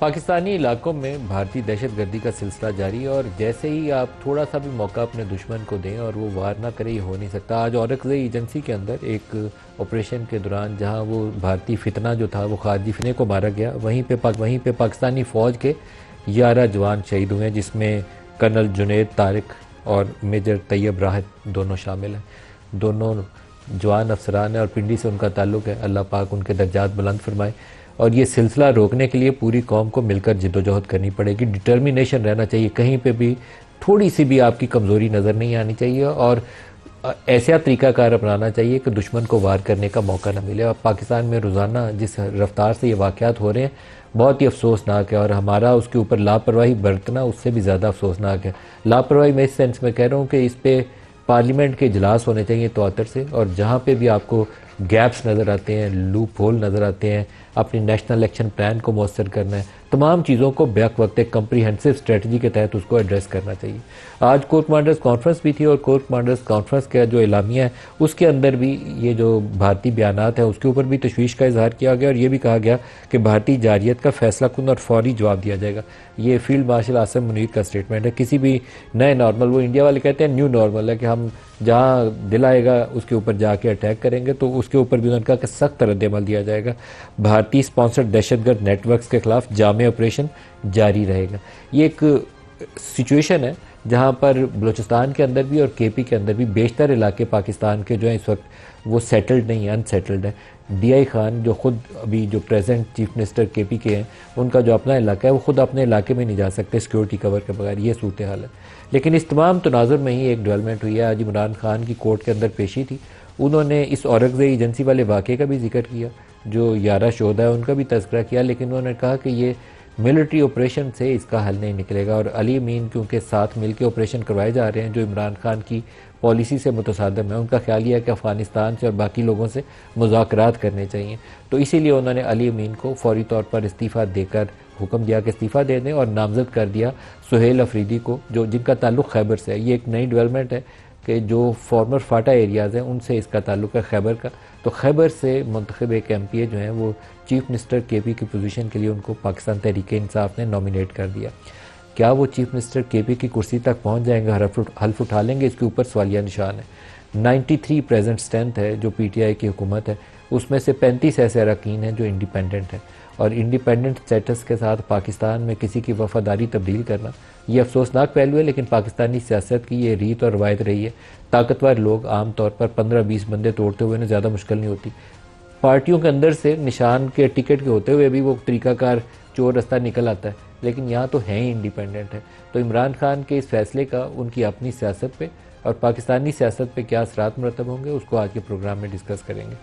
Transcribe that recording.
पाकिस्तानी इलाकों में भारतीय दहशतगर्दी का सिलसिला जारी है और जैसे ही आप थोड़ा सा भी मौका अपने दुश्मन को दें और वो वार ना करे, ये हो नहीं सकता। आज औरकज़ई एजेंसी के अंदर एक ऑपरेशन के दौरान जहां वो भारतीय फितना जो था वो खारजी फितने को मारा गया, वहीं पे पाकिस्तानी फ़ौज के 11 जवान शहीद हुए हैं, जिसमें कर्नल जुनैद तारिक और मेजर तैयब राहत दोनों शामिल हैं। दोनों जवान अफसरान हैं और पिंडी से उनका ताल्लुक़ है। अल्लाह पाक उनके दर्जात बुलंद फरमाए। और ये सिलसिला रोकने के लिए पूरी कौम को मिलकर जिद्दोजहद करनी पड़ेगी। डिटर्मिनेशन रहना चाहिए, कहीं पे भी थोड़ी सी भी आपकी कमज़ोरी नज़र नहीं आनी चाहिए और ऐसा तरीकाकार अपनाना चाहिए कि दुश्मन को वार करने का मौका न मिले। और पाकिस्तान में रोज़ाना जिस रफ्तार से ये वाक़यात हो रहे हैं, बहुत ही अफसोसनाक है और हमारा उसके ऊपर लापरवाही बरतना उससे भी ज़्यादा अफसोसनाक है। लापरवाही मैं इस सेंस में कह रहा हूँ कि इस पर पार्लियामेंट के इजलास होने चाहिए तौर से, और जहाँ पे भी आपको गैप्स नज़र आते हैं, लूप होल नज़र आते हैं, अपनी नेशनल एक्शन प्लान को मौसर करना है, तमाम चीज़ों को बैक वक्त एक कम्प्रीहेंसिव स्ट्रेटजी के तहत उसको एड्रेस करना चाहिए। आज कोर कमांडर्स कॉन्फ्रेंस भी थी और कोर कमांडर्स कॉन्फ्रेंस का जो एलामिया है उसके अंदर भी ये जो भारतीय बयानात है उसके ऊपर भी तशवीश का इजहार किया गया और ये भी कहा गया कि भारतीय जारियत का फैसला कुन और फौरी जवाब दिया जाएगा। ये फील्ड मार्शल आसिम मुनीर का स्टेटमेंट है। किसी भी नए नॉर्मल, वो इंडिया वाले कहते हैं न्यू नॉर्मल है कि हम जहाँ दिल आएगा उसके ऊपर जाके अटैक करेंगे, तो उसके ऊपर भी उन्होंने कहा कि सख्त रद्द-ए-अमल दिया जाएगा। भारतीय स्पॉन्सर्ड दहशतगर्द नेटवर्क्स के खिलाफ जामे ऑपरेशन जारी रहेगा। ये एक सिचुएशन है जहाँ पर बलूचिस्तान के अंदर भी और केपी के अंदर भी बेशतर इलाके पाकिस्तान के जो हैं इस वक्त वो सेटल्ड नहीं, अनसेटल्ड है। डीआई खान जो खुद अभी जो प्रेजेंट चीफ मिनिस्टर केपी के हैं, उनका जो अपना इलाका है वो खुद अपने इलाके में नहीं जा सकते सिक्योरिटी कवर के बगैर, ये सूरत हाल है। लेकिन इस तमाम तनाजुर में ही एक डेवलपमेंट हुई है। आज इमरान खान की कोर्ट के अंदर पेशी थी, उन्होंने इस औरकज़ई एजेंसी वाले वाक़े का भी जिक्र किया, जो 11 शोधा है उनका भी तज़किरा किया, लेकिन उन्होंने कहा कि ये मिलिट्री ऑपरेशन से इसका हल नहीं निकलेगा। और अली अमीन क्योंकि साथ मिलकर ऑपरेशन करवाए जा रहे हैं जो इमरान खान की पॉलिसी से मुतसादम है, उनका ख्याल यह है कि अफ़गानिस्तान से और बाकी लोगों से मुज़ाकरात करने चाहिए, तो इसीलिए उन्होंने अली अमीन को फौरी तौर पर इस्तीफ़ा देकर हुक्म दिया कि इस्तीफ़ा दे दें और नामज़द कर दिया सुहेल अफरीदी को, जो जिनका ताल्लुक़ खैबर से है। ये एक नई डेवलपमेंट है कि जो फॉर्मर फाटा एरियाज़ हैं उनसे इसका ताल्लुक़ है खैबर का, तो खैबर से मुंतखब एक MPA जो हैं वो चीफ मिनिस्टर केपी की पोजीशन के लिए उनको पाकिस्तान तहरीक इंसाफ ने नॉमिनेट कर दिया। क्या वो चीफ मिनिस्टर केपी की कुर्सी तक पहुंच जाएंगे, हल्फ उठा लेंगे, इसके ऊपर सवालिया निशान है। 93 प्रेजेंट स्ट्रेंथ है जो PTI की हुकूमत है, उसमें से 35 ऐसे अरकान हैं जो इंडिपेंडेंट हैं, और इंडिपेंडेंट स्टेटस के साथ पाकिस्तान में किसी की वफादारी तब्दील करना ये अफसोसनाक पहलू है। लेकिन पाकिस्तानी सियासत की ये रीत और रवायत रही है। ताकतवर लोग आम तौर पर 15-20 बंदे तोड़ते हुए ना ज़्यादा मुश्किल नहीं होती। पार्टियों के अंदर से निशान के टिकट के होते हुए भी वो तरीकाकार चोर रास्ता निकल आता है, लेकिन यहाँ तो है ही इंडिपेंडेंट है। तो इमरान खान के इस फैसले का उनकी अपनी सियासत पे और पाकिस्तानी सियासत पे क्या असरात मुरतब होंगे, उसको आज के प्रोग्राम में डिस्कस करेंगे।